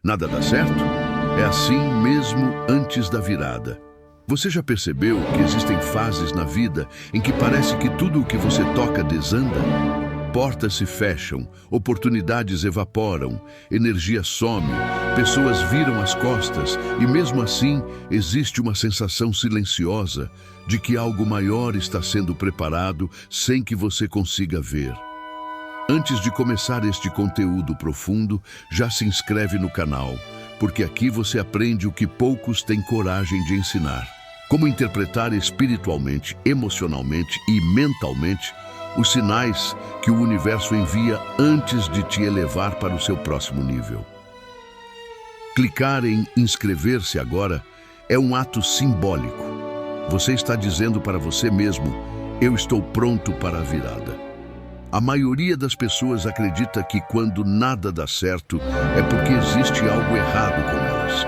Nada dá certo? É assim mesmo antes da virada. Você já percebeu que existem fases na vida em que parece que tudo o que você toca desanda? Portas se fecham, oportunidades evaporam, energia some, pessoas viram as costas e mesmo assim existe uma sensação silenciosa de que algo maior está sendo preparado sem que você consiga ver. Antes de começar este conteúdo profundo, já se inscreve no canal, porque aqui você aprende o que poucos têm coragem de ensinar. Como interpretar espiritualmente, emocionalmente e mentalmente os sinais que o universo envia antes de te elevar para o seu próximo nível. Clicar em inscrever-se agora é um ato simbólico. Você está dizendo para você mesmo: eu estou pronto para a virada. A maioria das pessoas acredita que quando nada dá certo é porque existe algo errado com elas.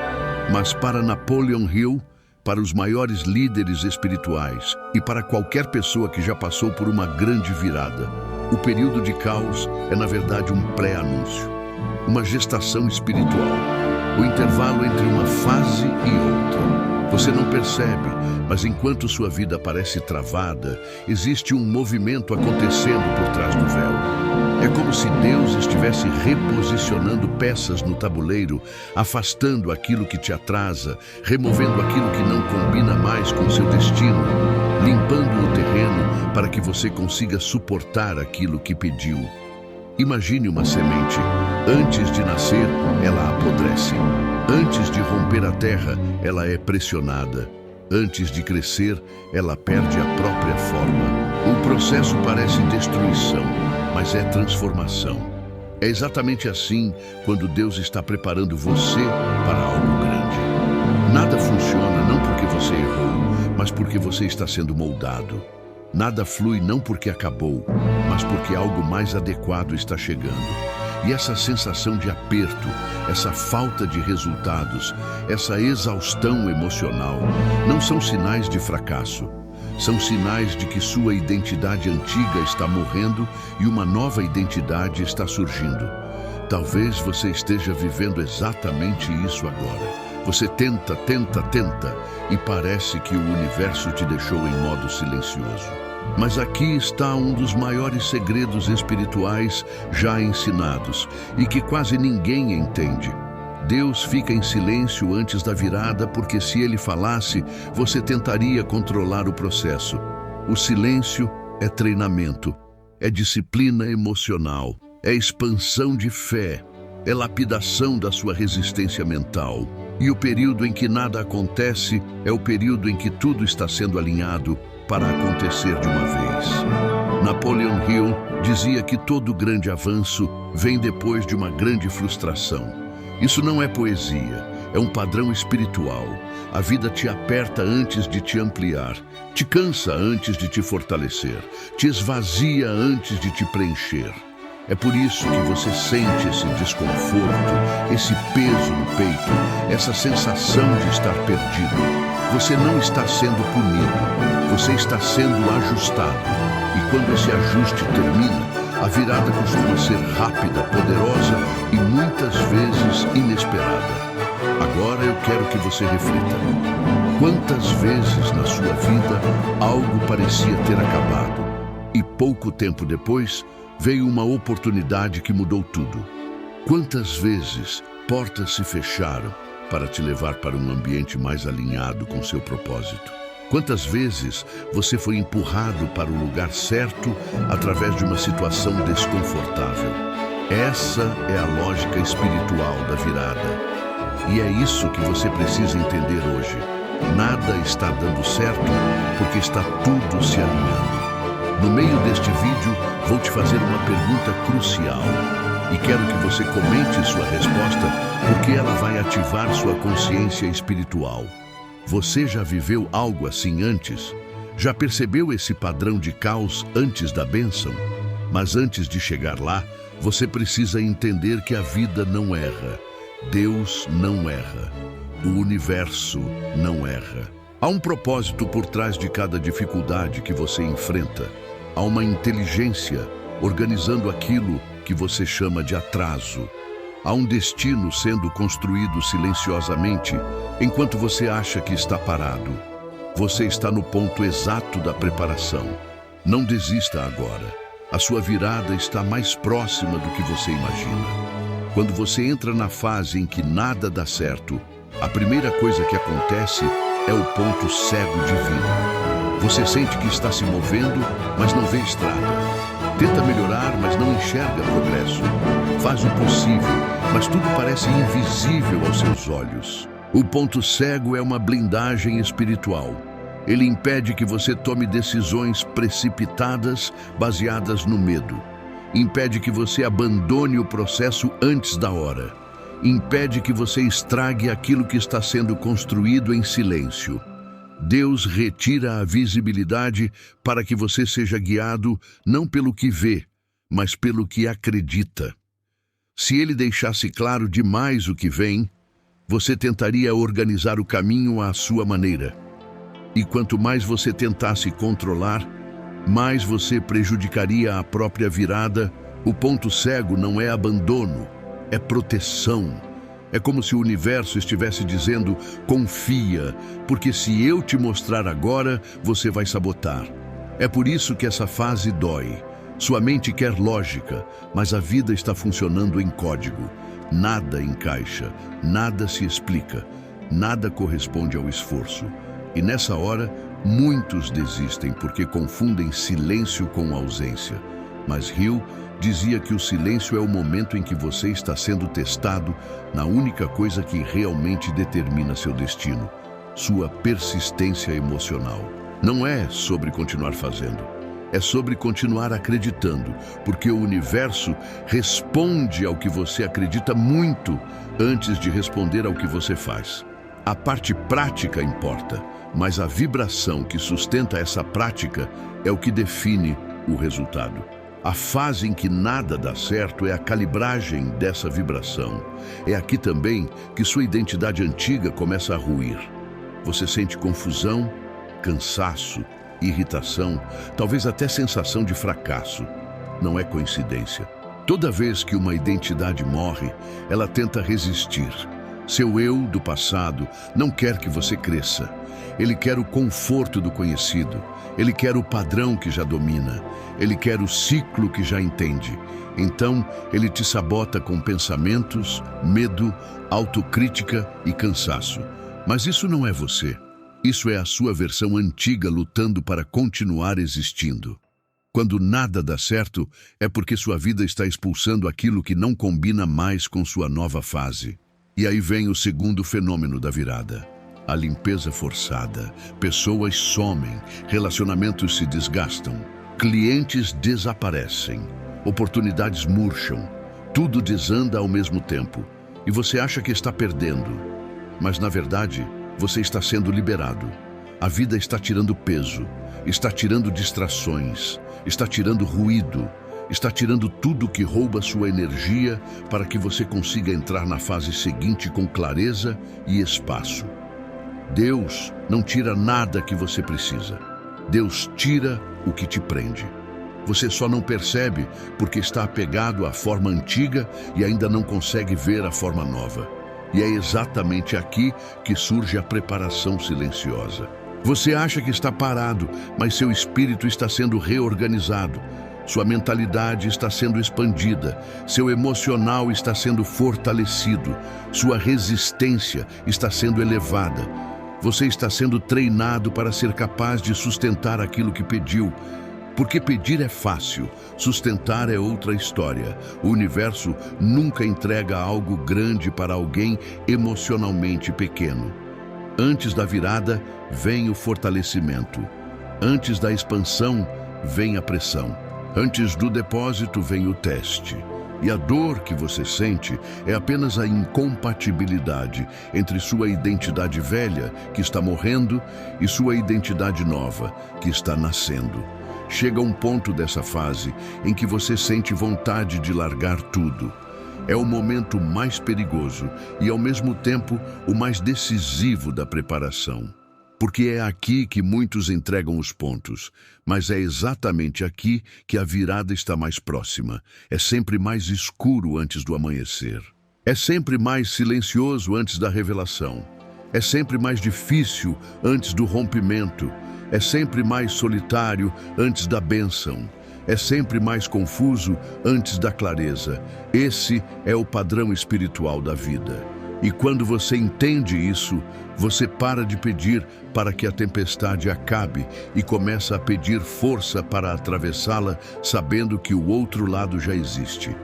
Mas para Napoleon Hill, para os maiores líderes espirituais e para qualquer pessoa que já passou por uma grande virada, o período de caos é na verdade um pré-anúncio, uma gestação espiritual, o intervalo entre uma fase e outra. Você não percebe, mas enquanto sua vida parece travada, existe um movimento acontecendo por trás do véu. É como se Deus estivesse reposicionando peças no tabuleiro, afastando aquilo que te atrasa, removendo aquilo que não combina mais com seu destino, limpando o terreno para que você consiga suportar aquilo que pediu. Imagine uma semente. Antes de nascer, ela apodrece. Antes de romper a terra, ela é pressionada. Antes de crescer, ela perde a própria forma. O processo parece destruição, mas é transformação. É exatamente assim quando Deus está preparando você para algo grande. Nada funciona não porque você errou, mas porque você está sendo moldado. Nada flui não porque acabou, mas porque algo mais adequado está chegando. E essa sensação de aperto, essa falta de resultados, essa exaustão emocional, não são sinais de fracasso. São sinais de que sua identidade antiga está morrendo e uma nova identidade está surgindo. Talvez você esteja vivendo exatamente isso agora. Você tenta e parece que o universo te deixou em modo silencioso. Mas aqui está um dos maiores segredos espirituais já ensinados e que quase ninguém entende. Deus fica em silêncio antes da virada porque se ele falasse, você tentaria controlar o processo. O silêncio é treinamento, é disciplina emocional, é expansão de fé, é lapidação da sua resistência mental. E o período em que nada acontece é o período em que tudo está sendo alinhado para acontecer de uma vez. Napoleon Hill dizia que todo grande avanço vem depois de uma grande frustração. Isso não é poesia, é um padrão espiritual. A vida te aperta antes de te ampliar, te cansa antes de te fortalecer, te esvazia antes de te preencher. É por isso que você sente esse desconforto, esse peso no peito, essa sensação de estar perdido. Você não está sendo punido, você está sendo ajustado. E quando esse ajuste termina, a virada costuma ser rápida, poderosa e muitas vezes inesperada. Agora eu quero que você reflita. Quantas vezes na sua vida algo parecia ter acabado e pouco tempo depois veio uma oportunidade que mudou tudo? Quantas vezes portas se fecharam para te levar para um ambiente mais alinhado com seu propósito? Quantas vezes você foi empurrado para o lugar certo através de uma situação desconfortável? Essa é a lógica espiritual da virada. E é isso que você precisa entender hoje. Nada está dando certo porque está tudo se alinhando. No meio deste vídeo, vou te fazer uma pergunta crucial e quero que você comente sua resposta porque ela vai ativar sua consciência espiritual. Você já viveu algo assim antes? Já percebeu esse padrão de caos antes da bênção? Mas antes de chegar lá, você precisa entender que a vida não erra. Deus não erra. O universo não erra. Há um propósito por trás de cada dificuldade que você enfrenta. Há uma inteligência organizando aquilo que você chama de atraso. Há um destino sendo construído silenciosamente, enquanto você acha que está parado. Você está no ponto exato da preparação. Não desista agora. A sua virada está mais próxima do que você imagina. Quando você entra na fase em que nada dá certo, a primeira coisa que acontece é o ponto cego divino. Você sente que está se movendo, mas não vê estrada. Tenta melhorar, mas não enxerga progresso. Faz o possível, mas tudo parece invisível aos seus olhos. O ponto cego é uma blindagem espiritual. Ele impede que você tome decisões precipitadas baseadas no medo. Impede que você abandone o processo antes da hora. Impede que você estrague aquilo que está sendo construído em silêncio. Deus retira a visibilidade para que você seja guiado não pelo que vê, mas pelo que acredita. Se Ele deixasse claro demais o que vem, você tentaria organizar o caminho à sua maneira. E quanto mais você tentasse controlar, mais você prejudicaria a própria virada. O ponto cego não é abandono, é proteção. É como se o universo estivesse dizendo: confia, porque se eu te mostrar agora, você vai sabotar. É por isso que essa fase dói. Sua mente quer lógica, mas a vida está funcionando em código. Nada encaixa, nada se explica, nada corresponde ao esforço. E nessa hora, muitos desistem porque confundem silêncio com ausência. Mas Hill dizia que o silêncio é o momento em que você está sendo testado na única coisa que realmente determina seu destino: sua persistência emocional. Não é sobre continuar fazendo, é sobre continuar acreditando, porque o universo responde ao que você acredita muito antes de responder ao que você faz. A parte prática importa, mas a vibração que sustenta essa prática é o que define o resultado. A fase em que nada dá certo é a calibragem dessa vibração. É aqui também que sua identidade antiga começa a ruir. Você sente confusão, cansaço, irritação, talvez até sensação de fracasso. Não é coincidência. Toda vez que uma identidade morre, ela tenta resistir. Seu eu do passado não quer que você cresça. Ele quer o conforto do conhecido. Ele quer o padrão que já domina. Ele quer o ciclo que já entende. Então, ele te sabota com pensamentos, medo, autocrítica e cansaço. Mas isso não é você. Isso é a sua versão antiga lutando para continuar existindo. Quando nada dá certo, é porque sua vida está expulsando aquilo que não combina mais com sua nova fase. E aí vem o segundo fenômeno da virada: a limpeza forçada. Pessoas somem, relacionamentos se desgastam, clientes desaparecem, oportunidades murcham, tudo desanda ao mesmo tempo. E você acha que está perdendo, mas na verdade você está sendo liberado. A vida está tirando peso, está tirando distrações, está tirando ruído, está tirando tudo que rouba sua energia para que você consiga entrar na fase seguinte com clareza e espaço. Deus não tira nada que você precisa. Deus tira o que te prende. Você só não percebe porque está apegado à forma antiga e ainda não consegue ver a forma nova. E é exatamente aqui que surge a preparação silenciosa. Você acha que está parado, mas seu espírito está sendo reorganizado. Sua mentalidade está sendo expandida, seu emocional está sendo fortalecido, sua resistência está sendo elevada. Você está sendo treinado para ser capaz de sustentar aquilo que pediu. Porque pedir é fácil, sustentar é outra história. O universo nunca entrega algo grande para alguém emocionalmente pequeno. Antes da virada, vem o fortalecimento. Antes da expansão, vem a pressão. Antes do depósito, vem o teste. E a dor que você sente é apenas a incompatibilidade entre sua identidade velha, que está morrendo, e sua identidade nova, que está nascendo. Chega um ponto dessa fase em que você sente vontade de largar tudo. É o momento mais perigoso e, ao mesmo tempo, o mais decisivo da preparação. Porque é aqui que muitos entregam os pontos, mas é exatamente aqui que a virada está mais próxima. É sempre mais escuro antes do amanhecer. É sempre mais silencioso antes da revelação. É sempre mais difícil antes do rompimento. É sempre mais solitário antes da bênção. É sempre mais confuso antes da clareza. Esse é o padrão espiritual da vida. E quando você entende isso, você para de pedir para que a tempestade acabe e começa a pedir força para atravessá-la, sabendo que o outro lado já existe.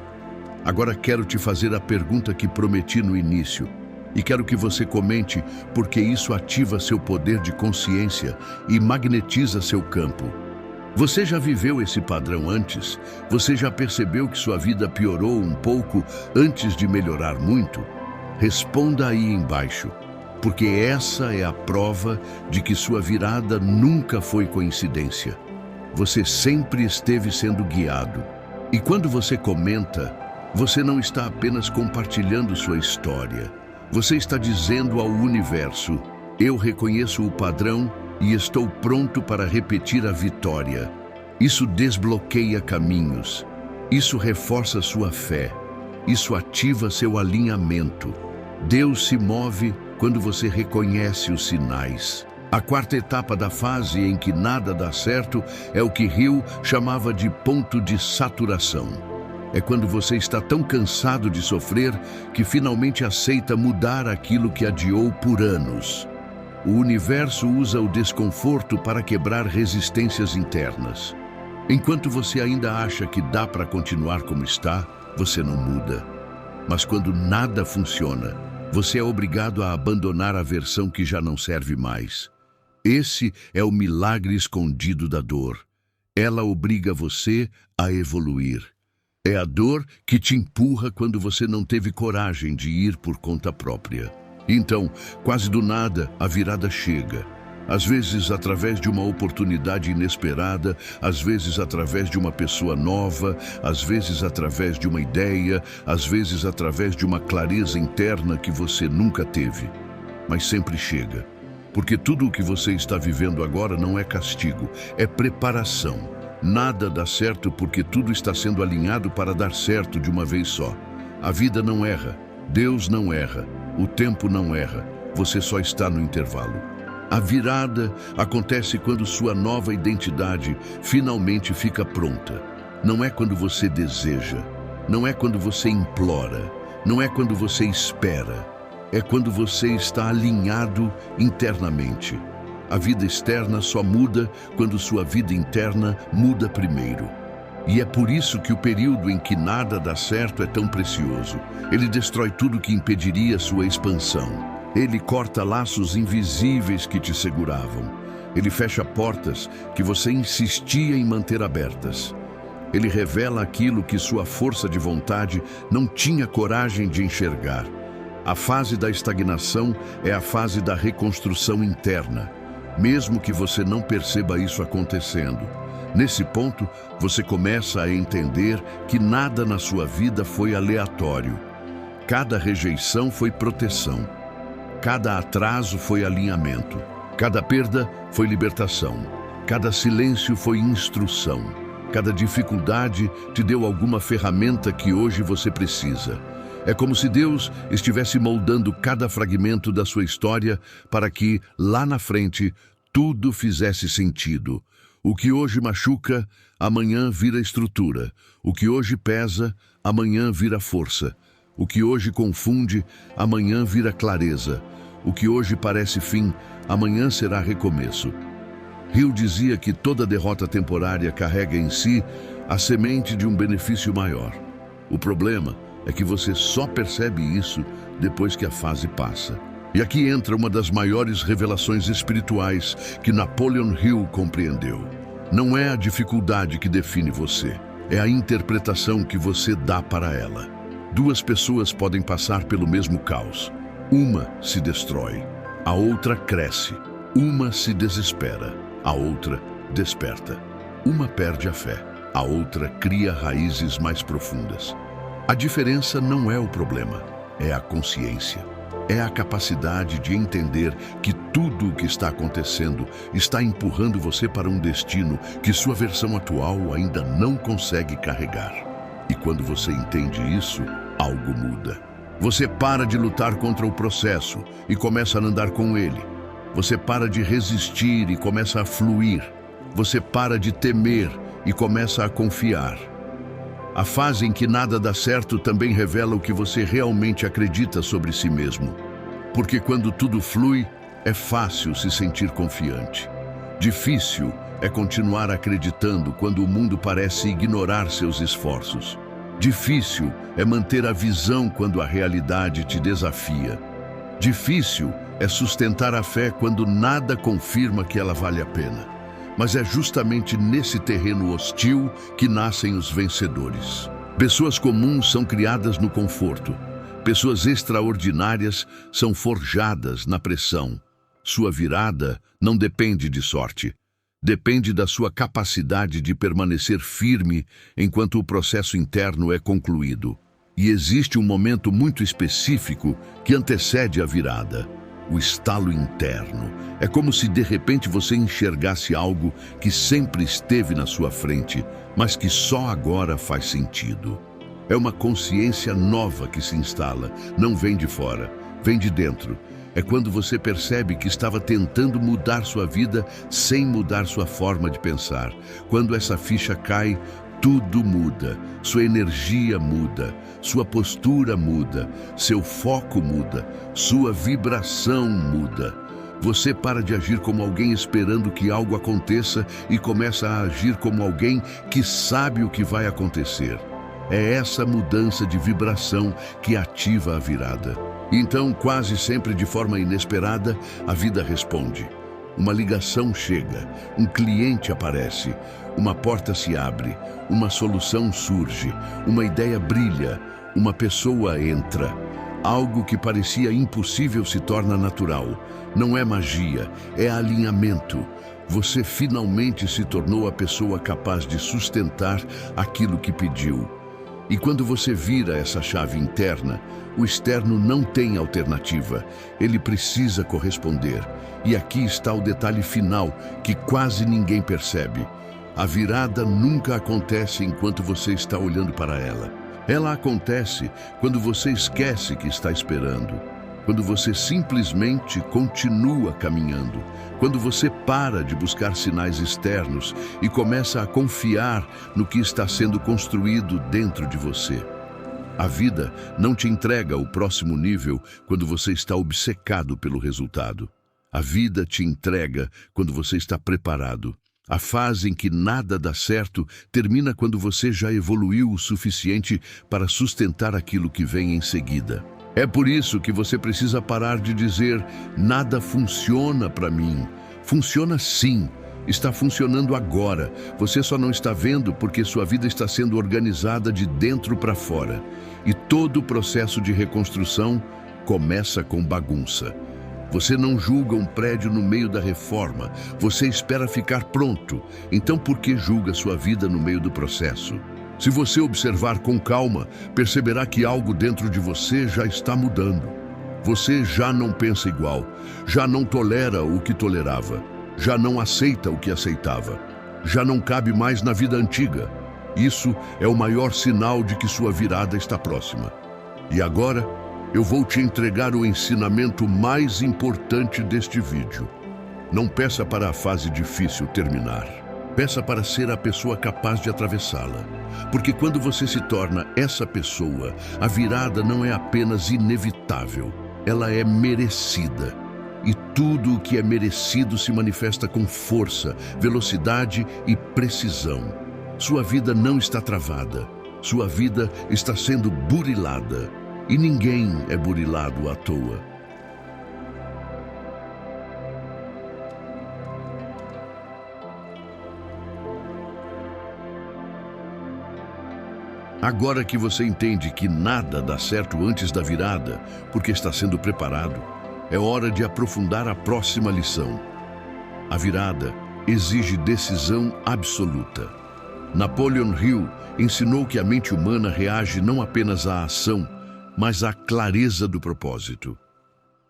Agora quero te fazer a pergunta que prometi no início. E quero que você comente, porque isso ativa seu poder de consciência e magnetiza seu campo. Você já viveu esse padrão antes? Você já percebeu que sua vida piorou um pouco antes de melhorar muito? Responda aí embaixo, porque essa é a prova de que sua virada nunca foi coincidência. Você sempre esteve sendo guiado. E quando você comenta, você não está apenas compartilhando sua história. Você está dizendo ao universo: eu reconheço o padrão e estou pronto para repetir a vitória. Isso desbloqueia caminhos. Isso reforça sua fé. Isso ativa seu alinhamento. Deus se move quando você reconhece os sinais. A quarta etapa da fase em que nada dá certo é o que Hill chamava de ponto de saturação. É quando você está tão cansado de sofrer que finalmente aceita mudar aquilo que adiou por anos. O universo usa o desconforto para quebrar resistências internas. Enquanto você ainda acha que dá para continuar como está, você não muda. Mas quando nada funciona, você é obrigado a abandonar a versão que já não serve mais. Esse é o milagre escondido da dor. Ela obriga você a evoluir. É a dor que te empurra quando você não teve coragem de ir por conta própria. Então, quase do nada, a virada chega. Às vezes através de uma oportunidade inesperada, às vezes através de uma pessoa nova, às vezes através de uma ideia, às vezes através de uma clareza interna que você nunca teve. Mas sempre chega. Porque tudo o que você está vivendo agora não é castigo, é preparação. Nada dá certo porque tudo está sendo alinhado para dar certo de uma vez só. A vida não erra, Deus não erra, o tempo não erra, você só está no intervalo. A virada acontece quando sua nova identidade finalmente fica pronta. Não é quando você deseja, não é quando você implora, não é quando você espera. É quando você está alinhado internamente. A vida externa só muda quando sua vida interna muda primeiro. E é por isso que o período em que nada dá certo é tão precioso. Ele destrói tudo que impediria sua expansão. Ele corta laços invisíveis que te seguravam. Ele fecha portas que você insistia em manter abertas. Ele revela aquilo que sua força de vontade não tinha coragem de enxergar. A fase da estagnação é a fase da reconstrução interna, mesmo que você não perceba isso acontecendo. Nesse ponto, você começa a entender que nada na sua vida foi aleatório. Cada rejeição foi proteção. Cada atraso foi alinhamento. Cada perda foi libertação. Cada silêncio foi instrução. Cada dificuldade te deu alguma ferramenta que hoje você precisa. É como se Deus estivesse moldando cada fragmento da sua história para que, lá na frente, tudo fizesse sentido. O que hoje machuca, amanhã vira estrutura. O que hoje pesa, amanhã vira força. O que hoje confunde, amanhã vira clareza. O que hoje parece fim, amanhã será recomeço. Hill dizia que toda derrota temporária carrega em si a semente de um benefício maior. O problema é que você só percebe isso depois que a fase passa. E aqui entra uma das maiores revelações espirituais que Napoleon Hill compreendeu. Não é a dificuldade que define você, é a interpretação que você dá para ela. Duas pessoas podem passar pelo mesmo caos. Uma se destrói, a outra cresce. Uma se desespera, a outra desperta. Uma perde a fé, a outra cria raízes mais profundas. A diferença não é o problema, é a consciência. É a capacidade de entender que tudo o que está acontecendo está empurrando você para um destino que sua versão atual ainda não consegue carregar. E quando você entende isso, algo muda. Você para de lutar contra o processo e começa a andar com ele. Você para de resistir e começa a fluir. Você para de temer e começa a confiar. A fase em que nada dá certo também revela o que você realmente acredita sobre si mesmo. Porque quando tudo flui, é fácil se sentir confiante. Difícil é continuar acreditando quando o mundo parece ignorar seus esforços. Difícil é manter a visão quando a realidade te desafia. Difícil é sustentar a fé quando nada confirma que ela vale a pena. Mas é justamente nesse terreno hostil que nascem os vencedores. Pessoas comuns são criadas no conforto. Pessoas extraordinárias são forjadas na pressão. Sua virada não depende de sorte. Depende da sua capacidade de permanecer firme enquanto o processo interno é concluído. E existe um momento muito específico que antecede a virada: o estalo interno. É como se de repente você enxergasse algo que sempre esteve na sua frente, mas que só agora faz sentido. É uma consciência nova que se instala, não vem de fora, vem de dentro. É quando você percebe que estava tentando mudar sua vida sem mudar sua forma de pensar. Quando essa ficha cai, tudo muda. Sua energia muda, sua postura muda, seu foco muda, sua vibração muda. Você para de agir como alguém esperando que algo aconteça e começa a agir como alguém que sabe o que vai acontecer. É essa mudança de vibração que ativa a virada. Então, quase sempre de forma inesperada, a vida responde. Uma ligação chega, um cliente aparece, uma porta se abre, uma solução surge, uma ideia brilha, uma pessoa entra. Algo que parecia impossível se torna natural. Não é magia, é alinhamento. Você finalmente se tornou a pessoa capaz de sustentar aquilo que pediu. E quando você vira essa chave interna, o externo não tem alternativa. Ele precisa corresponder. E aqui está o detalhe final, que quase ninguém percebe. A virada nunca acontece enquanto você está olhando para ela. Ela acontece quando você esquece que está esperando. Quando você simplesmente continua caminhando. Quando você para de buscar sinais externos e começa a confiar no que está sendo construído dentro de você. A vida não te entrega o próximo nível quando você está obcecado pelo resultado. A vida te entrega quando você está preparado. A fase em que nada dá certo termina quando você já evoluiu o suficiente para sustentar aquilo que vem em seguida. É por isso que você precisa parar de dizer: nada funciona para mim. Funciona sim. Está funcionando agora. Você só não está vendo porque sua vida está sendo organizada de dentro para fora. E todo o processo de reconstrução começa com bagunça. Você não julga um prédio no meio da reforma. Você espera ficar pronto. Então por que julga sua vida no meio do processo? Se você observar com calma, perceberá que algo dentro de você já está mudando. Você já não pensa igual, já não tolera o que tolerava, já não aceita o que aceitava, já não cabe mais na vida antiga. Isso é o maior sinal de que sua virada está próxima. E agora, eu vou te entregar o ensinamento mais importante deste vídeo. Não peça para a fase difícil terminar. Peça para ser a pessoa capaz de atravessá-la. Porque quando você se torna essa pessoa, a virada não é apenas inevitável, ela é merecida. E tudo o que é merecido se manifesta com força, velocidade e precisão. Sua vida não está travada, sua vida está sendo burilada. E ninguém é burilado à toa. Agora que você entende que nada dá certo antes da virada, porque está sendo preparado, é hora de aprofundar a próxima lição. A virada exige decisão absoluta. Napoleon Hill ensinou que a mente humana reage não apenas à ação, mas à clareza do propósito.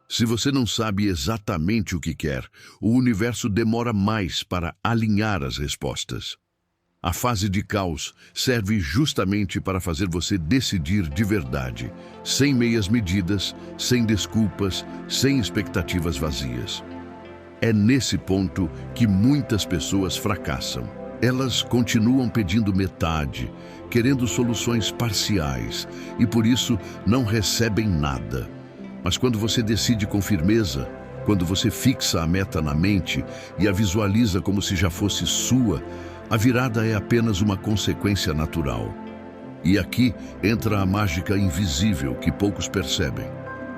Se você não sabe exatamente o que quer, o universo demora mais para alinhar as respostas. A fase de caos serve justamente para fazer você decidir de verdade, sem meias medidas, sem desculpas, sem expectativas vazias. É nesse ponto que muitas pessoas fracassam. Elas continuam pedindo metade, querendo soluções parciais e por isso não recebem nada. Mas quando você decide com firmeza, quando você fixa a meta na mente e a visualiza como se já fosse sua, a virada é apenas uma consequência natural. E aqui entra a mágica invisível que poucos percebem.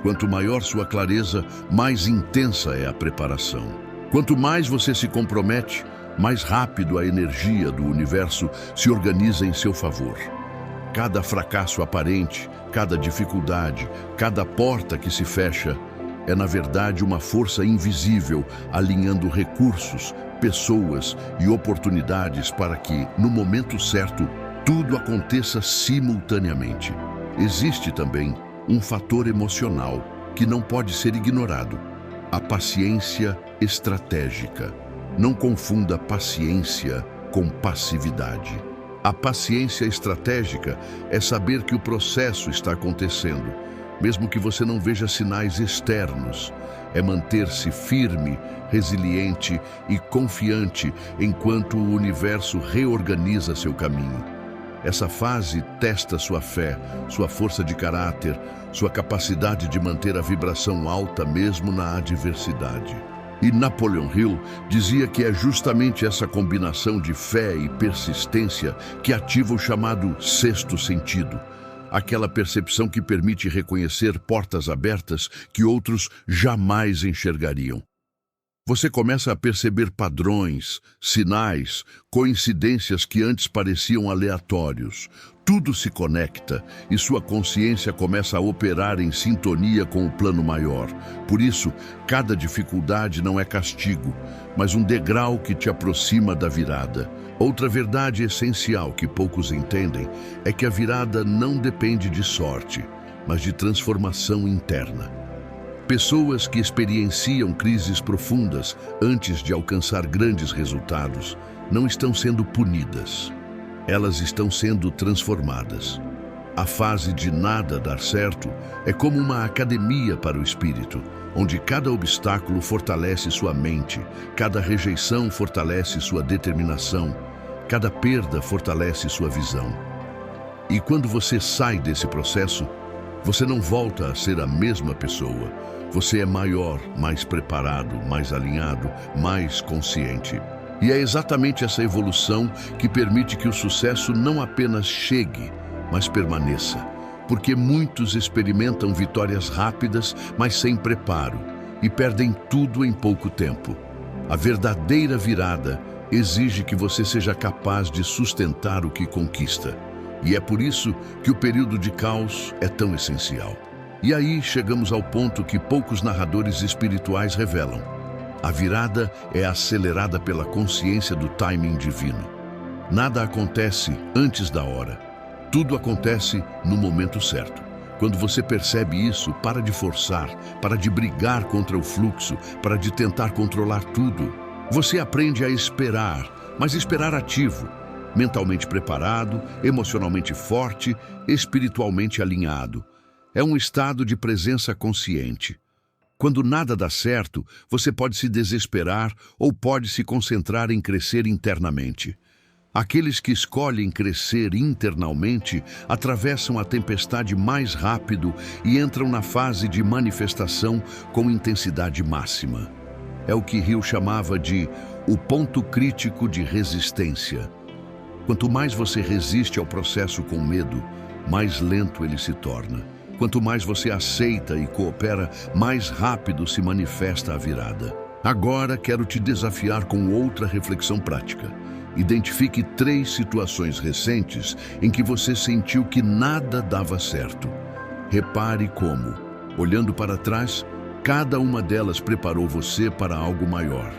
Quanto maior sua clareza, mais intensa é a preparação. Quanto mais você se compromete, mais rápido a energia do universo se organiza em seu favor. Cada fracasso aparente, cada dificuldade, cada porta que se fecha, é na verdade uma força invisível alinhando recursos, pessoas e oportunidades para que, no momento certo, tudo aconteça simultaneamente. Existe também um fator emocional que não pode ser ignorado: a paciência estratégica. Não confunda paciência com passividade. A paciência estratégica é saber que o processo está acontecendo, mesmo que você não veja sinais externos. É manter-se firme, resiliente e confiante enquanto o universo reorganiza seu caminho. Essa fase testa sua fé, sua força de caráter, sua capacidade de manter a vibração alta mesmo na adversidade. E Napoleon Hill dizia que é justamente essa combinação de fé e persistência que ativa o chamado sexto sentido. Aquela percepção que permite reconhecer portas abertas que outros jamais enxergariam. Você começa a perceber padrões, sinais, coincidências que antes pareciam aleatórios. Tudo se conecta e sua consciência começa a operar em sintonia com o plano maior. Por isso, cada dificuldade não é castigo, mas um degrau que te aproxima da virada. Outra verdade essencial que poucos entendem é que a virada não depende de sorte, mas de transformação interna. Pessoas que experienciam crises profundas antes de alcançar grandes resultados não estão sendo punidas. Elas estão sendo transformadas. A fase de nada dar certo é como uma academia para o espírito, onde cada obstáculo fortalece sua mente, cada rejeição fortalece sua determinação, cada perda fortalece sua visão. E quando você sai desse processo, você não volta a ser a mesma pessoa. Você é maior, mais preparado, mais alinhado, mais consciente. E é exatamente essa evolução que permite que o sucesso não apenas chegue, mas permaneça. Porque muitos experimentam vitórias rápidas, mas sem preparo, e perdem tudo em pouco tempo. A verdadeira virada exige que você seja capaz de sustentar o que conquista. E é por isso que o período de caos é tão essencial. E aí chegamos ao ponto que poucos narradores espirituais revelam. A virada é acelerada pela consciência do timing divino. Nada acontece antes da hora. Tudo acontece no momento certo. Quando você percebe isso, para de forçar, para de brigar contra o fluxo, para de tentar controlar tudo. Você aprende a esperar, mas esperar ativo, mentalmente preparado, emocionalmente forte, espiritualmente alinhado. É um estado de presença consciente. Quando nada dá certo, você pode se desesperar ou pode se concentrar em crescer internamente. Aqueles que escolhem crescer internamente atravessam a tempestade mais rápido e entram na fase de manifestação com intensidade máxima. É o que Hill chamava de o ponto crítico de resistência. Quanto mais você resiste ao processo com medo, mais lento ele se torna. Quanto mais você aceita e coopera, mais rápido se manifesta a virada. Agora quero te desafiar com outra reflexão prática. Identifique 3 situações recentes em que você sentiu que nada dava certo. Repare como, olhando para trás, cada uma delas preparou você para algo maior.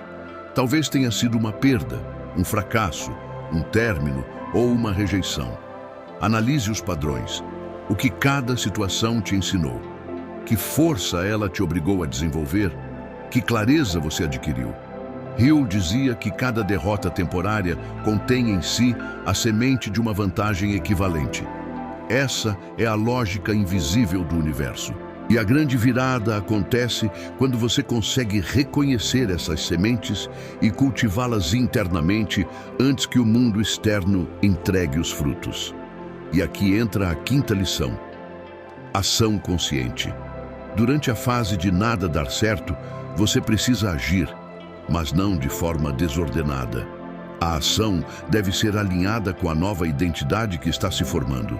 Talvez tenha sido uma perda, um fracasso, um término ou uma rejeição. Analise os padrões. O que cada situação te ensinou? Que força ela te obrigou a desenvolver? Que clareza você adquiriu? Hill dizia que cada derrota temporária contém em si a semente de uma vantagem equivalente. Essa é a lógica invisível do universo. E a grande virada acontece quando você consegue reconhecer essas sementes e cultivá-las internamente antes que o mundo externo entregue os frutos. E aqui entra a quinta lição: ação consciente. Durante a fase de nada dar certo, você precisa agir, mas não de forma desordenada. A ação deve ser alinhada com a nova identidade que está se formando.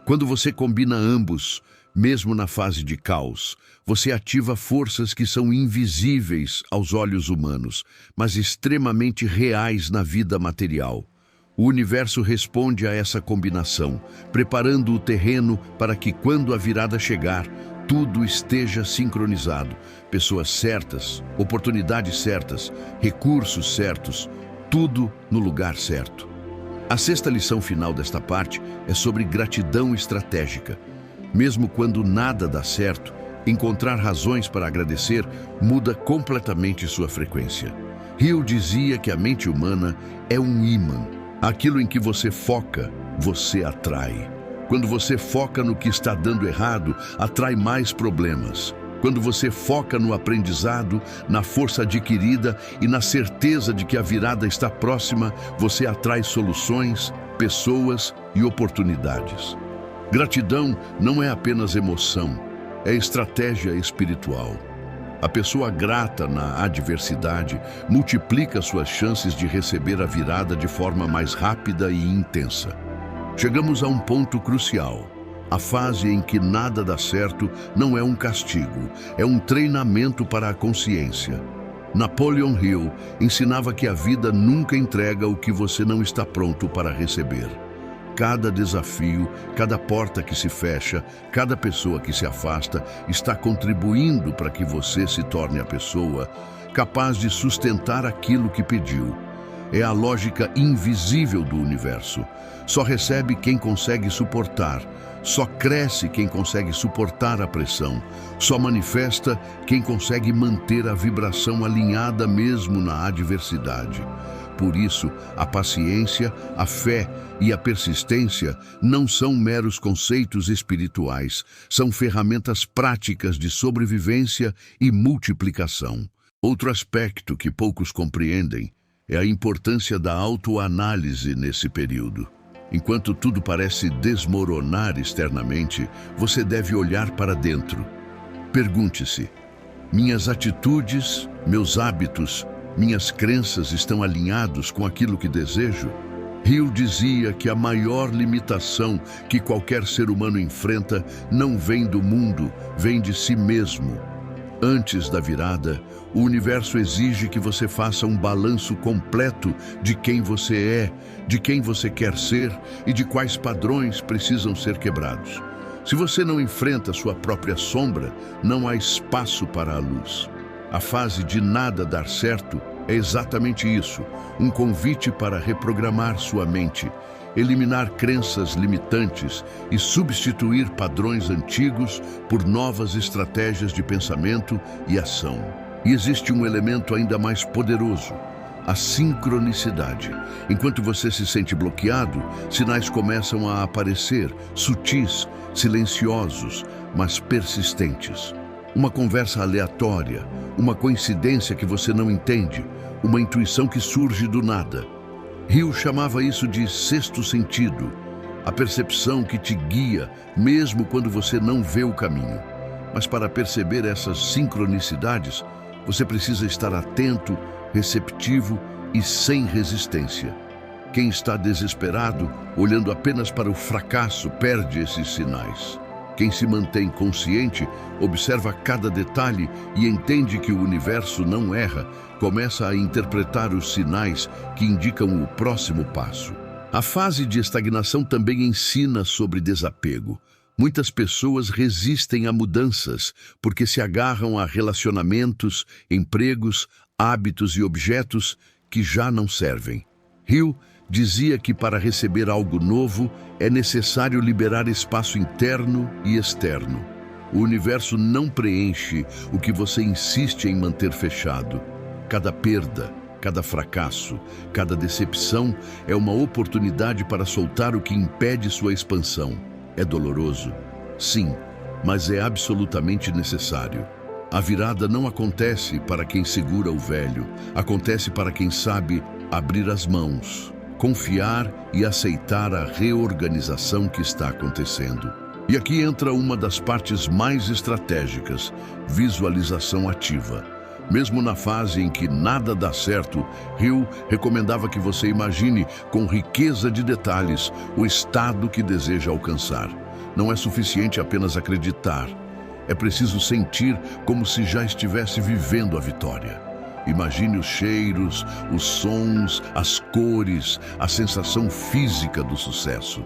Quando você combina ambos, mesmo na fase de caos, você ativa forças que são invisíveis aos olhos humanos, mas extremamente reais na vida material. O universo responde a essa combinação, preparando o terreno para que, quando a virada chegar, tudo esteja sincronizado. Pessoas certas, oportunidades certas, recursos certos, tudo no lugar certo. A sexta lição final desta parte é sobre gratidão estratégica. Mesmo quando nada dá certo, encontrar razões para agradecer muda completamente sua frequência. Hill dizia que a mente humana é um ímã. Aquilo em que você foca, você atrai. Quando você foca no que está dando errado, atrai mais problemas. Quando você foca no aprendizado, na força adquirida e na certeza de que a virada está próxima, você atrai soluções, pessoas e oportunidades. Gratidão não é apenas emoção, é estratégia espiritual. A pessoa grata na adversidade multiplica suas chances de receber a virada de forma mais rápida e intensa. Chegamos a um ponto crucial. A fase em que nada dá certo não é um castigo, é um treinamento para a consciência. Napoleon Hill ensinava que a vida nunca entrega o que você não está pronto para receber. Cada desafio, cada porta que se fecha, cada pessoa que se afasta está contribuindo para que você se torne a pessoa capaz de sustentar aquilo que pediu. É a lógica invisível do universo. Só recebe quem consegue suportar. Só cresce quem consegue suportar a pressão. Só manifesta quem consegue manter a vibração alinhada mesmo na adversidade. Por isso, a paciência, a fé e a persistência não são meros conceitos espirituais, são ferramentas práticas de sobrevivência e multiplicação. Outro aspecto que poucos compreendem é a importância da autoanálise nesse período. Enquanto tudo parece desmoronar externamente, você deve olhar para dentro. Pergunte-se: minhas atitudes, meus hábitos, minhas crenças estão alinhados com aquilo que desejo? Hill dizia que a maior limitação que qualquer ser humano enfrenta não vem do mundo, vem de si mesmo. Antes da virada, o universo exige que você faça um balanço completo de quem você é, de quem você quer ser e de quais padrões precisam ser quebrados. Se você não enfrenta sua própria sombra, não há espaço para a luz. A fase de nada dar certo é exatamente isso, um convite para reprogramar sua mente, eliminar crenças limitantes e substituir padrões antigos por novas estratégias de pensamento e ação. E existe um elemento ainda mais poderoso: a sincronicidade. Enquanto você se sente bloqueado, sinais começam a aparecer, sutis, silenciosos, mas persistentes. Uma conversa aleatória, uma coincidência que você não entende, uma intuição que surge do nada. Hill chamava isso de sexto sentido, a percepção que te guia mesmo quando você não vê o caminho. Mas para perceber essas sincronicidades, você precisa estar atento, receptivo e sem resistência. Quem está desesperado, olhando apenas para o fracasso, perde esses sinais. Quem se mantém consciente, observa cada detalhe e entende que o universo não erra, começa a interpretar os sinais que indicam o próximo passo. A fase de estagnação também ensina sobre desapego. Muitas pessoas resistem a mudanças porque se agarram a relacionamentos, empregos, hábitos e objetos que já não servem. Hill dizia que para receber algo novo é necessário liberar espaço interno e externo. O universo não preenche o que você insiste em manter fechado. Cada perda, cada fracasso, cada decepção é uma oportunidade para soltar o que impede sua expansão. É doloroso? Sim, mas é absolutamente necessário. A virada não acontece para quem segura o velho, acontece para quem sabe abrir as mãos, confiar e aceitar a reorganização que está acontecendo. E aqui entra uma das partes mais estratégicas: visualização ativa. Mesmo na fase em que nada dá certo, Hill recomendava que você imagine com riqueza de detalhes o estado que deseja alcançar. Não é suficiente apenas acreditar. É preciso sentir como se já estivesse vivendo a vitória. Imagine os cheiros, os sons, as cores, a sensação física do sucesso.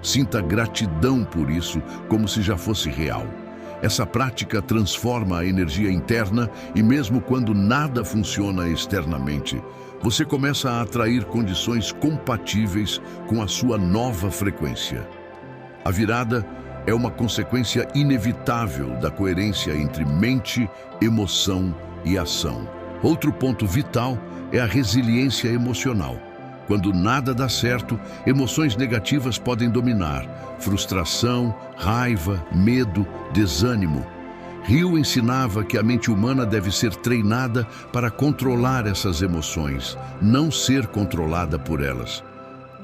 Sinta gratidão por isso, como se já fosse real. Essa prática transforma a energia interna e mesmo quando nada funciona externamente, você começa a atrair condições compatíveis com a sua nova frequência. A virada é uma consequência inevitável da coerência entre mente, emoção e ação. Outro ponto vital é a resiliência emocional. Quando nada dá certo, emoções negativas podem dominar: frustração, raiva, medo, desânimo. Hill ensinava que a mente humana deve ser treinada para controlar essas emoções, não ser controlada por elas.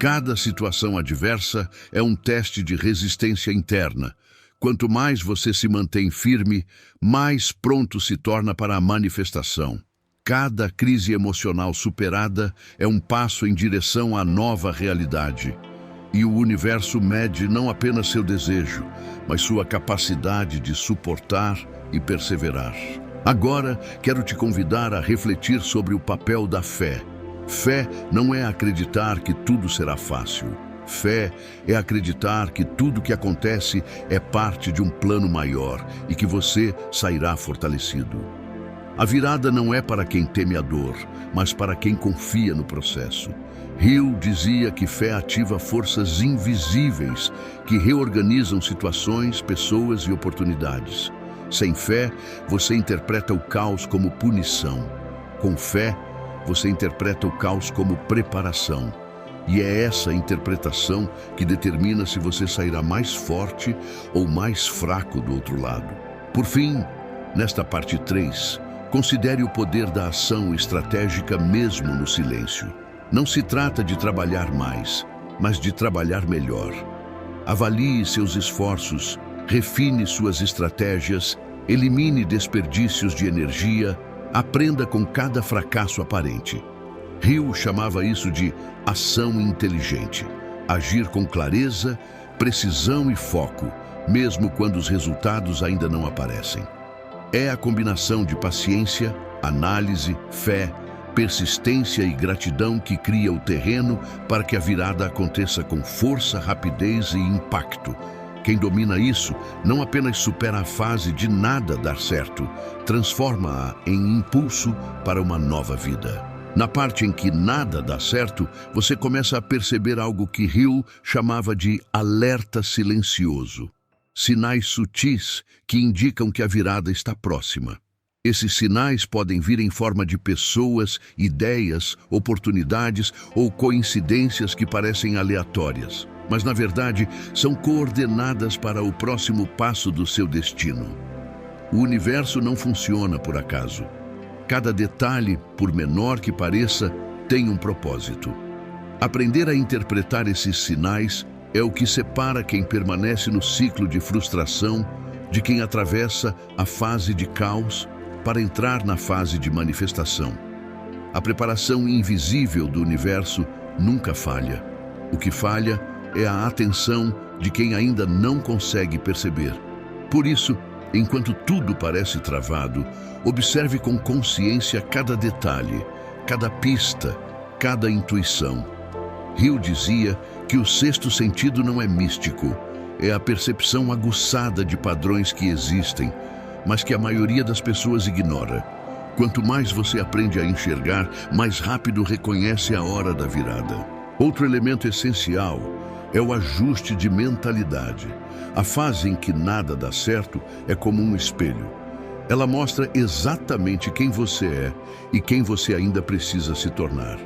Cada situação adversa é um teste de resistência interna. Quanto mais você se mantém firme, mais pronto se torna para a manifestação. Cada crise emocional superada é um passo em direção à nova realidade. E o universo mede não apenas seu desejo, mas sua capacidade de suportar e perseverar. Agora, quero te convidar a refletir sobre o papel da fé. Fé não é acreditar que tudo será fácil. Fé é acreditar que tudo que acontece é parte de um plano maior e que você sairá fortalecido. A virada não é para quem teme a dor, mas para quem confia no processo. Hill dizia que fé ativa forças invisíveis que reorganizam situações, pessoas e oportunidades. Sem fé, você interpreta o caos como punição. Com fé, você interpreta o caos como preparação. E é essa interpretação que determina se você sairá mais forte ou mais fraco do outro lado. Por fim, nesta parte 3, considere o poder da ação estratégica mesmo no silêncio. Não se trata de trabalhar mais, mas de trabalhar melhor. Avalie seus esforços, refine suas estratégias, elimine desperdícios de energia, aprenda com cada fracasso aparente. Hill chamava isso de ação inteligente. Agir com clareza, precisão e foco, mesmo quando os resultados ainda não aparecem. É a combinação de paciência, análise, fé, persistência e gratidão que cria o terreno para que a virada aconteça com força, rapidez e impacto. Quem domina isso não apenas supera a fase de nada dar certo, transforma-a em impulso para uma nova vida. Na parte em que nada dá certo, você começa a perceber algo que Hill chamava de alerta silencioso. Sinais sutis que indicam que a virada está próxima. Esses sinais podem vir em forma de pessoas, ideias, oportunidades ou coincidências que parecem aleatórias, mas na verdade são coordenadas para o próximo passo do seu destino. O universo não funciona por acaso. Cada detalhe, por menor que pareça, tem um propósito. Aprender a interpretar esses sinais é o que separa quem permanece no ciclo de frustração de quem atravessa a fase de caos para entrar na fase de manifestação. A preparação invisível do universo nunca falha. O que falha é a atenção de quem ainda não consegue perceber. Por isso, enquanto tudo parece travado, observe com consciência cada detalhe, cada pista, cada intuição. Hill dizia que o sexto sentido não é místico, é a percepção aguçada de padrões que existem, mas que a maioria das pessoas ignora. Quanto mais você aprende a enxergar, mais rápido reconhece a hora da virada. Outro elemento essencial é o ajuste de mentalidade. A fase em que nada dá certo é como um espelho. Ela mostra exatamente quem você é e quem você ainda precisa se tornar.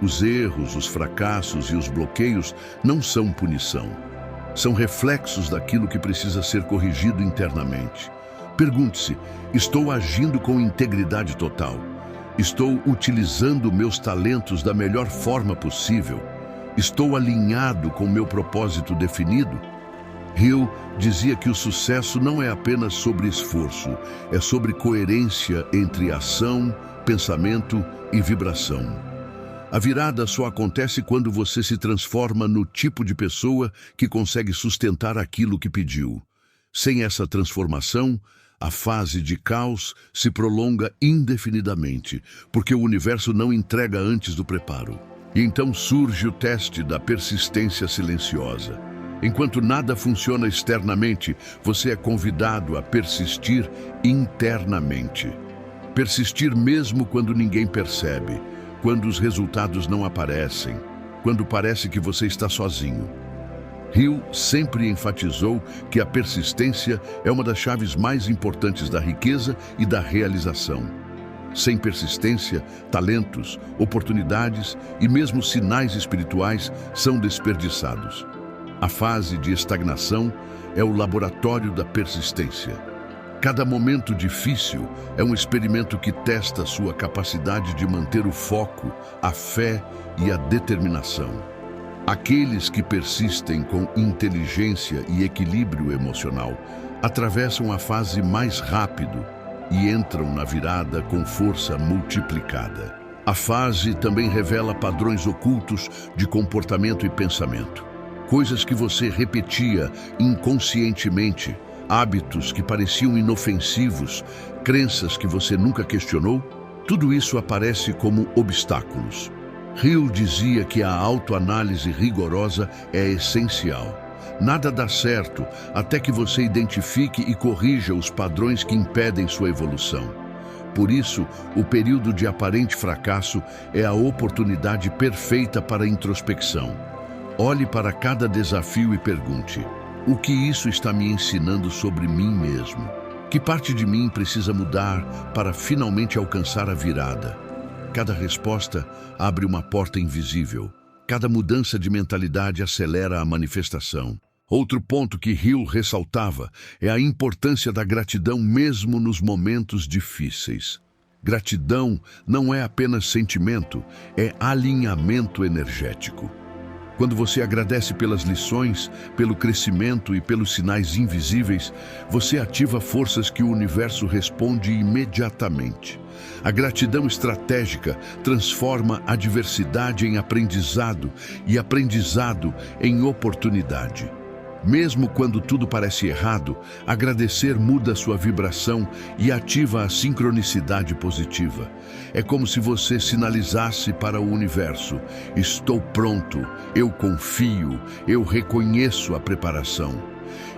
Os erros, os fracassos e os bloqueios não são punição. São reflexos daquilo que precisa ser corrigido internamente. Pergunte-se: estou agindo com integridade total? Estou utilizando meus talentos da melhor forma possível? Estou alinhado com meu propósito definido? Hill dizia que o sucesso não é apenas sobre esforço, é sobre coerência entre ação, pensamento e vibração. A virada só acontece quando você se transforma no tipo de pessoa que consegue sustentar aquilo que pediu. Sem essa transformação, a fase de caos se prolonga indefinidamente, porque o universo não entrega antes do preparo. E então surge o teste da persistência silenciosa. Enquanto nada funciona externamente, você é convidado a persistir internamente. Persistir mesmo quando ninguém percebe, quando os resultados não aparecem, quando parece que você está sozinho. Hill sempre enfatizou que a persistência é uma das chaves mais importantes da riqueza e da realização. Sem persistência, talentos, oportunidades e mesmo sinais espirituais são desperdiçados. A fase de estagnação é o laboratório da persistência. Cada momento difícil é um experimento que testa sua capacidade de manter o foco, a fé e a determinação. Aqueles que persistem com inteligência e equilíbrio emocional atravessam a fase mais rápido e entram na virada com força multiplicada. A fase também revela padrões ocultos de comportamento e pensamento. Coisas que você repetia inconscientemente, hábitos que pareciam inofensivos, crenças que você nunca questionou, tudo isso aparece como obstáculos. Hill dizia que a autoanálise rigorosa é essencial. Nada dá certo até que você identifique e corrija os padrões que impedem sua evolução. Por isso, o período de aparente fracasso é a oportunidade perfeita para a introspecção. Olhe para cada desafio e pergunte: o que isso está me ensinando sobre mim mesmo? Que parte de mim precisa mudar para finalmente alcançar a virada? Cada resposta abre uma porta invisível. Cada mudança de mentalidade acelera a manifestação. Outro ponto que Hill ressaltava é a importância da gratidão mesmo nos momentos difíceis. Gratidão não é apenas sentimento, é alinhamento energético. Quando você agradece pelas lições, pelo crescimento e pelos sinais invisíveis, você ativa forças que o universo responde imediatamente. A gratidão estratégica transforma a adversidade em aprendizado e aprendizado em oportunidade. Mesmo quando tudo parece errado, agradecer muda sua vibração e ativa a sincronicidade positiva. É como se você sinalizasse para o universo: estou pronto, eu confio, eu reconheço a preparação.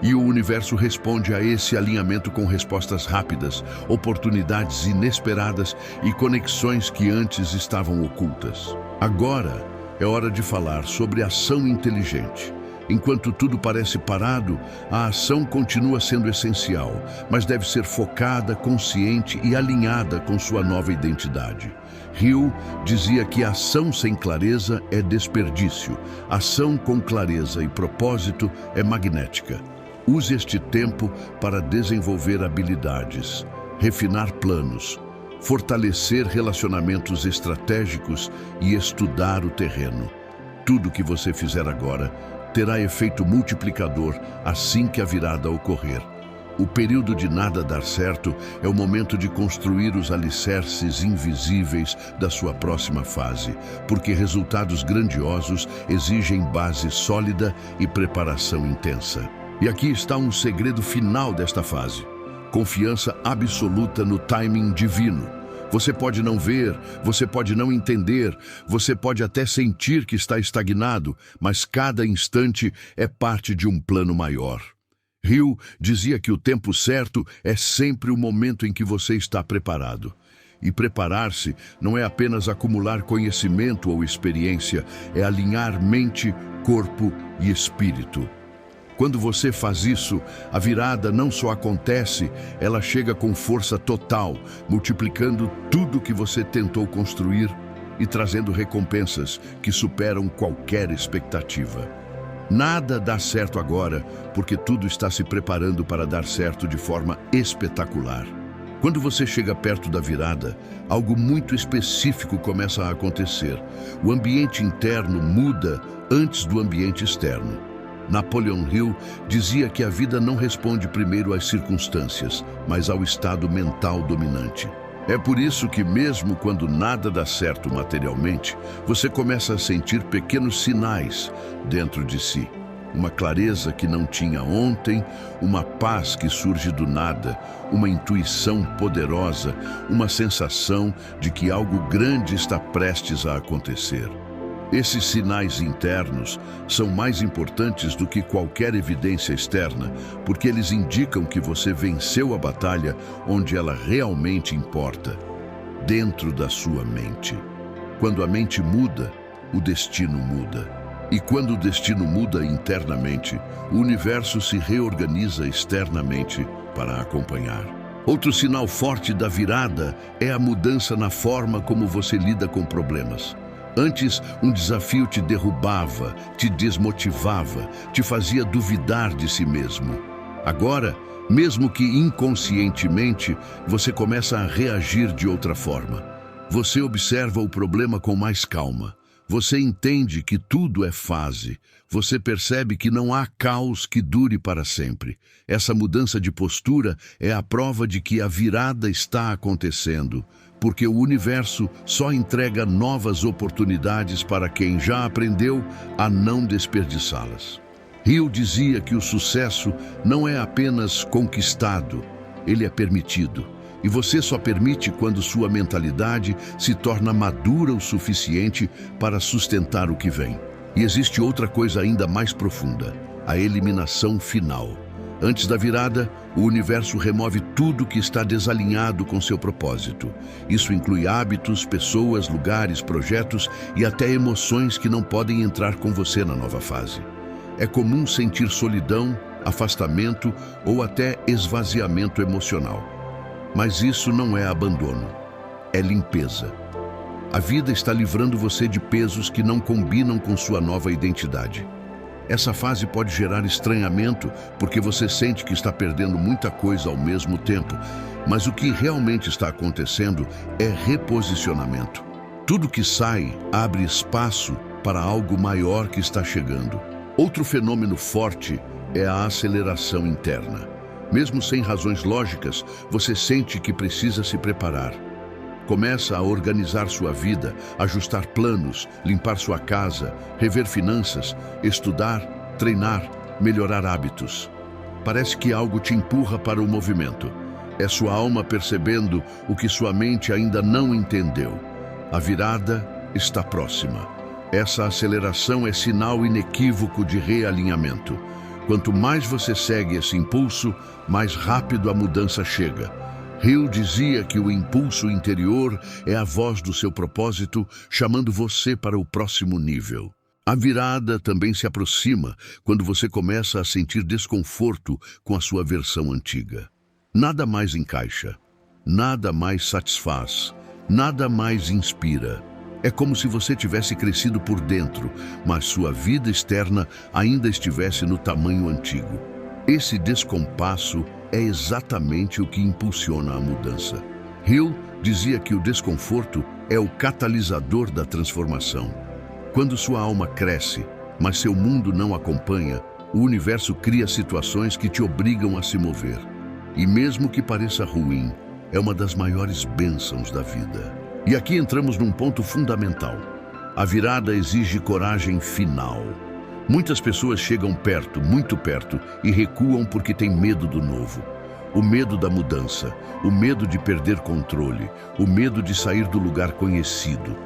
E o universo responde a esse alinhamento com respostas rápidas, oportunidades inesperadas e conexões que antes estavam ocultas. Agora é hora de falar sobre ação inteligente. Enquanto tudo parece parado, a ação continua sendo essencial, mas deve ser focada, consciente e alinhada com sua nova identidade. Hill dizia que ação sem clareza é desperdício, ação com clareza e propósito é magnética. Use este tempo para desenvolver habilidades, refinar planos, fortalecer relacionamentos estratégicos e estudar o terreno. Tudo que você fizer agora terá efeito multiplicador assim que a virada ocorrer. O período de nada dar certo é o momento de construir os alicerces invisíveis da sua próxima fase, porque resultados grandiosos exigem base sólida e preparação intensa. E aqui está um segredo final desta fase: confiança absoluta no timing divino. Você pode não ver, você pode não entender, você pode até sentir que está estagnado, mas cada instante é parte de um plano maior. Hill dizia que o tempo certo é sempre o momento em que você está preparado. E preparar-se não é apenas acumular conhecimento ou experiência, é alinhar mente, corpo e espírito. Quando você faz isso, a virada não só acontece, ela chega com força total, multiplicando tudo que você tentou construir e trazendo recompensas que superam qualquer expectativa. Nada dá certo agora, porque tudo está se preparando para dar certo de forma espetacular. Quando você chega perto da virada, algo muito específico começa a acontecer. O ambiente interno muda antes do ambiente externo. Napoleon Hill dizia que a vida não responde primeiro às circunstâncias, mas ao estado mental dominante. É por isso que mesmo quando nada dá certo materialmente, você começa a sentir pequenos sinais dentro de si. Uma clareza que não tinha ontem, uma paz que surge do nada, uma intuição poderosa, uma sensação de que algo grande está prestes a acontecer. Esses sinais internos são mais importantes do que qualquer evidência externa, porque eles indicam que você venceu a batalha onde ela realmente importa, dentro da sua mente. Quando a mente muda, o destino muda. E quando o destino muda internamente, o universo se reorganiza externamente para acompanhar. Outro sinal forte da virada é a mudança na forma como você lida com problemas. Antes, um desafio te derrubava, te desmotivava, te fazia duvidar de si mesmo. Agora, mesmo que inconscientemente, você começa a reagir de outra forma. Você observa o problema com mais calma. Você entende que tudo é fase. Você percebe que não há caos que dure para sempre. Essa mudança de postura é a prova de que a virada está acontecendo, porque o universo só entrega novas oportunidades para quem já aprendeu a não desperdiçá-las. Hill dizia que o sucesso não é apenas conquistado, ele é permitido. E você só permite quando sua mentalidade se torna madura o suficiente para sustentar o que vem. E existe outra coisa ainda mais profunda, a eliminação final. Antes da virada, o universo remove tudo que está desalinhado com seu propósito. Isso inclui hábitos, pessoas, lugares, projetos e até emoções que não podem entrar com você na nova fase. É comum sentir solidão, afastamento ou até esvaziamento emocional. Mas isso não é abandono, é limpeza. A vida está livrando você de pesos que não combinam com sua nova identidade. Essa fase pode gerar estranhamento, porque você sente que está perdendo muita coisa ao mesmo tempo, mas o que realmente está acontecendo é reposicionamento. Tudo que sai abre espaço para algo maior que está chegando. Outro fenômeno forte é a aceleração interna. Mesmo sem razões lógicas, você sente que precisa se preparar. Começa a organizar sua vida, ajustar planos, limpar sua casa, rever finanças, estudar, treinar, melhorar hábitos. Parece que algo te empurra para o movimento. É sua alma percebendo o que sua mente ainda não entendeu. A virada está próxima. Essa aceleração é sinal inequívoco de realinhamento. Quanto mais você segue esse impulso, mais rápido a mudança chega. Hill dizia que o impulso interior é a voz do seu propósito, chamando você para o próximo nível. A virada também se aproxima quando você começa a sentir desconforto com a sua versão antiga. Nada mais encaixa, nada mais satisfaz, nada mais inspira. É como se você tivesse crescido por dentro, mas sua vida externa ainda estivesse no tamanho antigo. Esse descompasso é exatamente o que impulsiona a mudança. Hill dizia que o desconforto é o catalisador da transformação. Quando sua alma cresce, mas seu mundo não acompanha, o universo cria situações que te obrigam a se mover. E mesmo que pareça ruim, é uma das maiores bênçãos da vida. E aqui entramos num ponto fundamental. A virada exige coragem final. Muitas pessoas chegam perto, muito perto, e recuam porque têm medo do novo. O medo da mudança, o medo de perder controle, o medo de sair do lugar conhecido.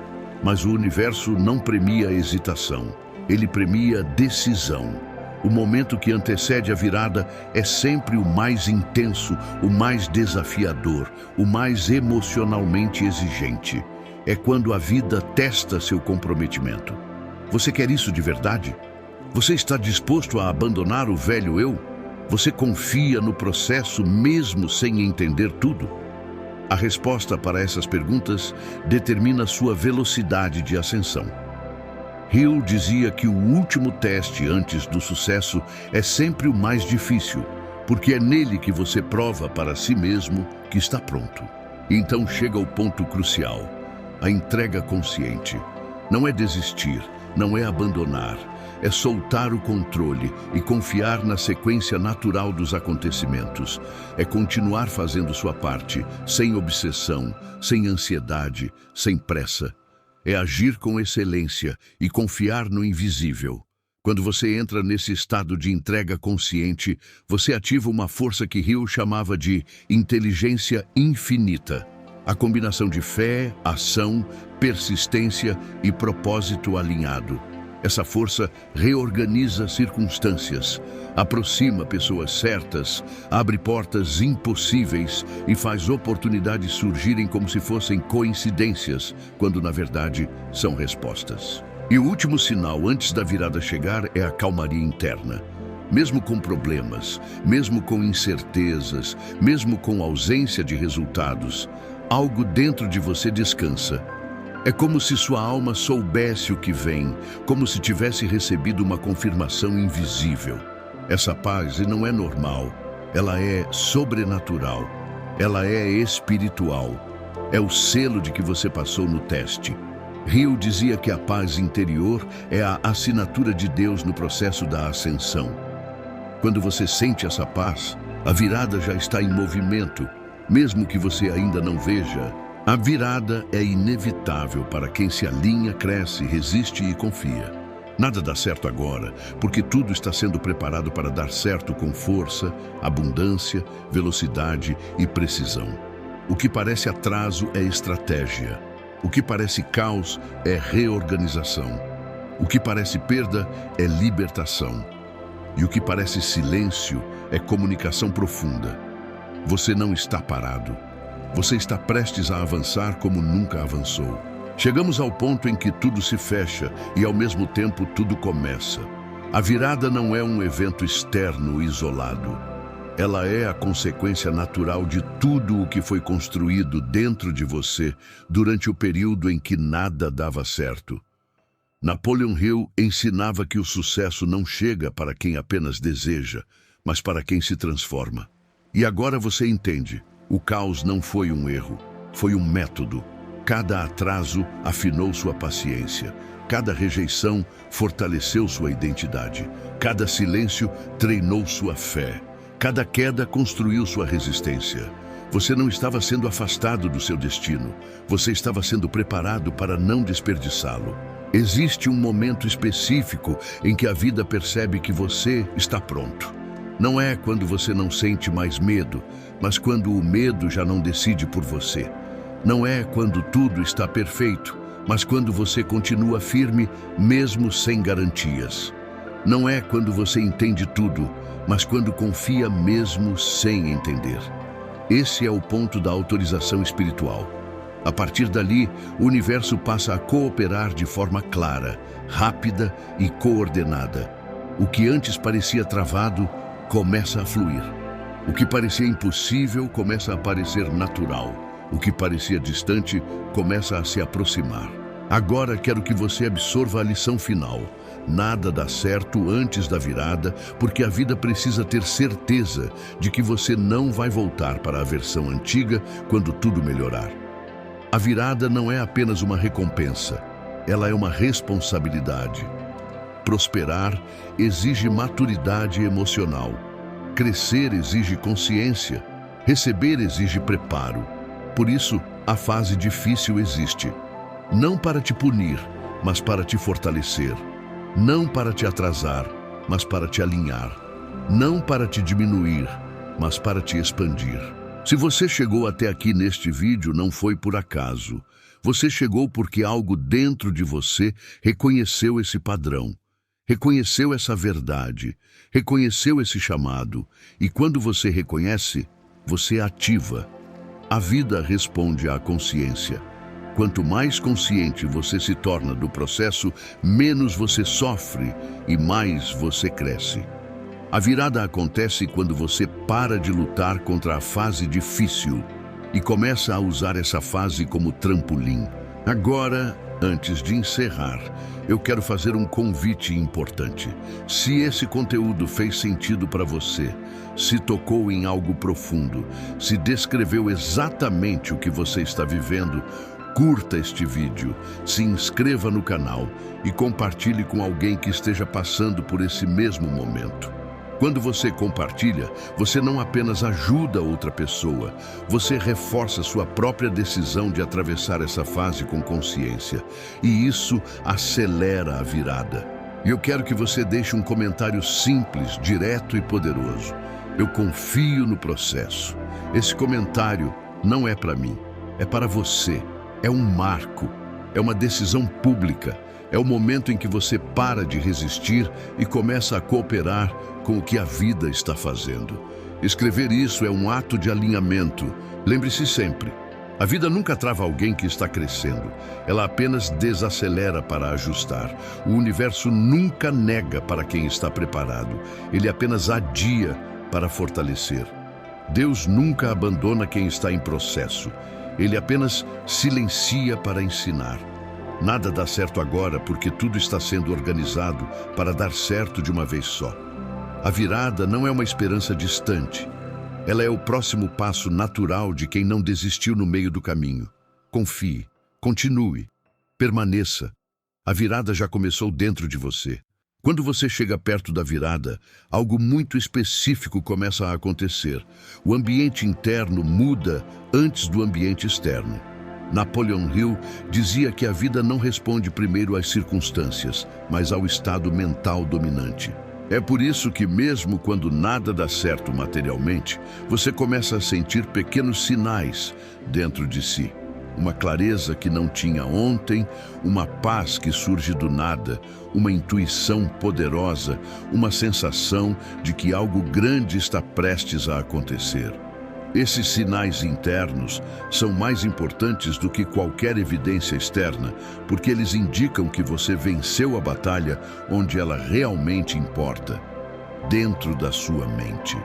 Mas o universo não premia a hesitação, ele premia decisão. O momento que antecede a virada é sempre o mais intenso, o mais desafiador, o mais emocionalmente exigente. É quando a vida testa seu comprometimento. Você quer isso de verdade? Você está disposto a abandonar o velho eu? Você confia no processo mesmo sem entender tudo? A resposta para essas perguntas determina sua velocidade de ascensão. Hill dizia que o último teste antes do sucesso é sempre o mais difícil, porque é nele que você prova para si mesmo que está pronto. Então chega o ponto crucial, a entrega consciente. Não é desistir, não é abandonar, é soltar o controle e confiar na sequência natural dos acontecimentos. É continuar fazendo sua parte, sem obsessão, sem ansiedade, sem pressa. É agir com excelência e confiar no invisível. Quando você entra nesse estado de entrega consciente, você ativa uma força que Hill chamava de inteligência infinita. A combinação de fé, ação, persistência e propósito alinhado. Essa força reorganiza circunstâncias, aproxima pessoas certas, abre portas impossíveis e faz oportunidades surgirem como se fossem coincidências, quando na verdade são respostas. E o último sinal antes da virada chegar é a calmaria interna. Mesmo com problemas, mesmo com incertezas, mesmo com ausência de resultados, algo dentro de você descansa. É como se sua alma soubesse o que vem, como se tivesse recebido uma confirmação invisível. Essa paz não é normal, ela é sobrenatural, ela é espiritual. É o selo de que você passou no teste. Hill dizia que a paz interior é a assinatura de Deus no processo da ascensão. Quando você sente essa paz, a virada já está em movimento, mesmo que você ainda não veja. A virada é inevitável para quem se alinha, cresce, resiste e confia. Nada dá certo agora, porque tudo está sendo preparado para dar certo com força, abundância, velocidade e precisão. O que parece atraso é estratégia. O que parece caos é reorganização. O que parece perda é libertação. E o que parece silêncio é comunicação profunda. Você não está parado. Você está prestes a avançar como nunca avançou. Chegamos ao ponto em que tudo se fecha e, ao mesmo tempo, tudo começa. A virada não é um evento externo isolado. Ela é a consequência natural de tudo o que foi construído dentro de você durante o período em que nada dava certo. Napoleon Hill ensinava que o sucesso não chega para quem apenas deseja, mas para quem se transforma. E agora você entende. O caos não foi um erro, foi um método. Cada atraso afinou sua paciência. Cada rejeição fortaleceu sua identidade. Cada silêncio treinou sua fé. Cada queda construiu sua resistência. Você não estava sendo afastado do seu destino. Você estava sendo preparado para não desperdiçá-lo. Existe um momento específico em que a vida percebe que você está pronto. Não é quando você não sente mais medo, mas quando o medo já não decide por você. Não é quando tudo está perfeito, mas quando você continua firme, mesmo sem garantias. Não é quando você entende tudo, mas quando confia mesmo sem entender. Esse é o ponto da autorização espiritual. A partir dali, o universo passa a cooperar de forma clara, rápida e coordenada. O que antes parecia travado, começa a fluir. O que parecia impossível começa a parecer natural. O que parecia distante começa a se aproximar. Agora quero que você absorva a lição final. Nada dá certo antes da virada, porque a vida precisa ter certeza de que você não vai voltar para a versão antiga quando tudo melhorar. A virada não é apenas uma recompensa, ela é uma responsabilidade. Prosperar exige maturidade emocional. Crescer exige consciência. Receber exige preparo. Por isso, a fase difícil existe. Não para te punir, mas para te fortalecer. Não para te atrasar, mas para te alinhar. Não para te diminuir, mas para te expandir. Se você chegou até aqui neste vídeo, não foi por acaso. Você chegou porque algo dentro de você reconheceu esse padrão. reconheceu essa verdade, reconheceu esse chamado, e quando você reconhece, você ativa. A vida responde à consciência. Quanto mais consciente você se torna do processo, menos você sofre e mais você cresce. A virada acontece quando você para de lutar contra a fase difícil e começa a usar essa fase como trampolim. Agora, antes de encerrar, eu quero fazer um convite importante. Se esse conteúdo fez sentido para você, se tocou em algo profundo, se descreveu exatamente o que você está vivendo, curta este vídeo, se inscreva no canal e compartilhe com alguém que esteja passando por esse mesmo momento. Quando você compartilha, você não apenas ajuda outra pessoa, você reforça sua própria decisão de atravessar essa fase com consciência. E isso acelera a virada. E eu quero que você deixe um comentário simples, direto e poderoso. Eu confio no processo. Esse comentário não é para mim, é para você. É um marco, é uma decisão pública. É o momento em que você para de resistir e começa a cooperar com o que a vida está fazendo. Escrever isso é um ato de alinhamento. Lembre-se sempre, a vida nunca trava alguém que está crescendo. Ela apenas desacelera para ajustar. O universo nunca nega para quem está preparado. Ele apenas adia para fortalecer. Deus nunca abandona quem está em processo. Ele apenas silencia para ensinar. Nada dá certo agora porque tudo está sendo organizado para dar certo de uma vez só. A virada não é uma esperança distante. Ela é o próximo passo natural de quem não desistiu no meio do caminho. Confie, continue, permaneça. A virada já começou dentro de você. Quando você chega perto da virada, algo muito específico começa a acontecer. O ambiente interno muda antes do ambiente externo. Napoleon Hill dizia que a vida não responde primeiro às circunstâncias, mas ao estado mental dominante. É por isso que mesmo quando nada dá certo materialmente, você começa a sentir pequenos sinais dentro de si. Uma clareza que não tinha ontem, uma paz que surge do nada, uma intuição poderosa, uma sensação de que algo grande está prestes a acontecer. Esses sinais internos são mais importantes do que qualquer evidência externa, porque eles indicam que você venceu a batalha onde ela realmente importa, dentro da sua mente.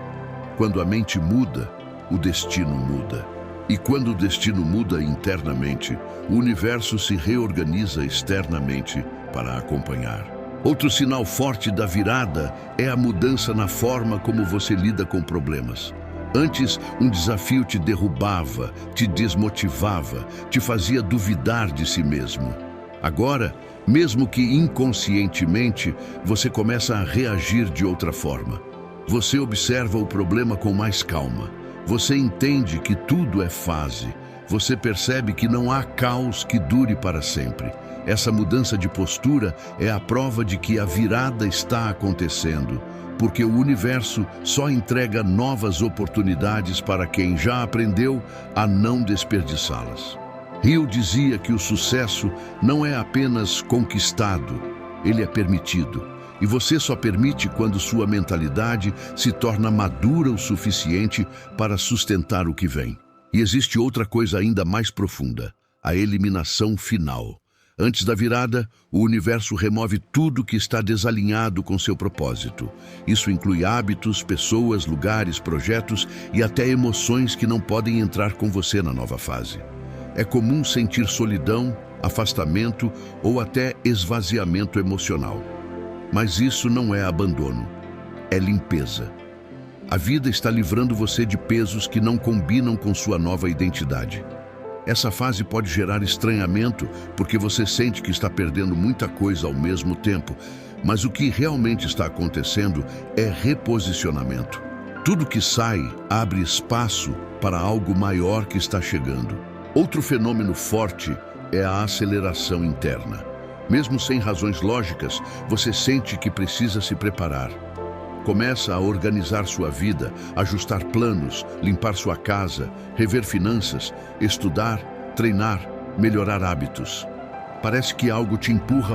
Quando a mente muda, o destino muda. E quando o destino muda internamente, o universo se reorganiza externamente para acompanhar. Outro sinal forte da virada é a mudança na forma como você lida com problemas. Antes, um desafio te derrubava, te desmotivava, te fazia duvidar de si mesmo. Agora, mesmo que inconscientemente, você começa a reagir de outra forma. Você observa o problema com mais calma. Você entende que tudo é fase. Você percebe que não há caos que dure para sempre. Essa mudança de postura é a prova de que a virada está acontecendo, porque o universo só entrega novas oportunidades para quem já aprendeu a não desperdiçá-las. Hill dizia que o sucesso não é apenas conquistado, ele é permitido. E você só permite quando sua mentalidade se torna madura o suficiente para sustentar o que vem. E existe outra coisa ainda mais profunda, a eliminação final. Antes da virada, o universo remove tudo que está desalinhado com seu propósito. Isso inclui hábitos, pessoas, lugares, projetos e até emoções que não podem entrar com você na nova fase. É comum sentir solidão, afastamento ou até esvaziamento emocional. Mas isso não é abandono, é limpeza. A vida está livrando você de pesos que não combinam com sua nova identidade. Essa fase pode gerar estranhamento, porque você sente que está perdendo muita coisa ao mesmo tempo, mas o que realmente está acontecendo é reposicionamento. Tudo que sai abre espaço para algo maior que está chegando. Outro fenômeno forte é a aceleração interna. Mesmo sem razões lógicas, você sente que precisa se preparar. Começa a organizar sua vida, ajustar planos, limpar sua casa, rever finanças, estudar, treinar, melhorar hábitos. Parece que algo te empurra para